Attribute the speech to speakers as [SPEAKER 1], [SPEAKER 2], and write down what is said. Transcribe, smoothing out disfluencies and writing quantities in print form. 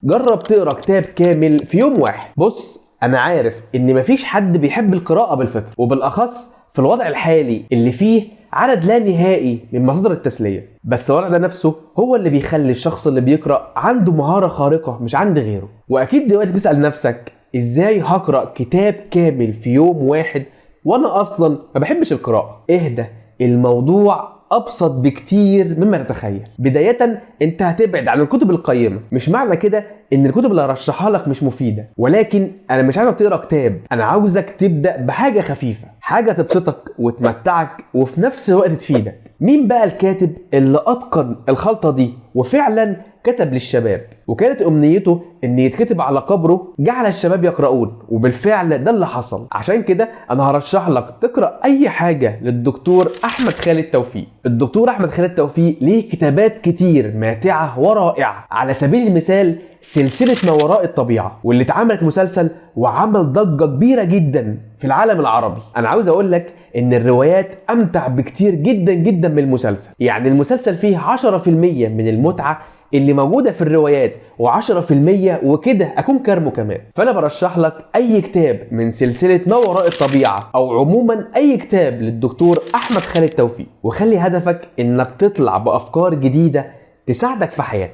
[SPEAKER 1] جرب تقرا كتاب كامل في يوم واحد. بص، انا عارف ان مفيش حد بيحب القراءة بالفطرة، وبالاخص في الوضع الحالي اللي فيه عدد لا نهائي من مصادر التسلية، بس الوضع ده نفسه هو اللي بيخلي الشخص اللي بيقرأ عنده مهارة خارقة مش عند غيره. واكيد دلوقتي بتسأل نفسك ازاي هقرأ كتاب كامل في يوم واحد وانا اصلا ما بحبش القراءة؟ اهدى، الموضوع ابسط بكتير مما تتخيل. بداية انت هتبعد عن الكتب القيمة، مش معنى كده ان الكتب اللي هرشحها لك مش مفيدة، ولكن انا مش عايزك تقرا كتاب، انا عاوزك تبدأ بحاجة خفيفة، حاجة تبسطك وتمتعك وفي نفس الوقت تفيدك. مين بقى الكاتب اللي اتقن الخلطة دي وفعلا كتب للشباب وكانت امنيته ان يتكتب على قبره جعل الشباب يقرؤون؟ وبالفعل ده اللي حصل. عشان كده انا هرشح لك تقرا اي حاجه للدكتور احمد خالد توفيق. الدكتور احمد خالد توفيق ليه كتابات كتير ماتعه ورائعه، على سبيل المثال سلسله ما وراء الطبيعه، واللي اتعملت مسلسل وعمل ضجه كبيره جدا في العالم العربي. انا عاوز اقول لك ان الروايات امتع بكتير جدا جدا من المسلسل، يعني المسلسل فيه 10% من المتعه اللي موجودة في الروايات و10% وكده أكون كارمه كمان. فأنا برشح لك أي كتاب من سلسلة ما وراء الطبيعة، أو عموما أي كتاب للدكتور أحمد خالد توفيق، وخلي هدفك إنك تطلع بأفكار جديدة تساعدك في حياتك.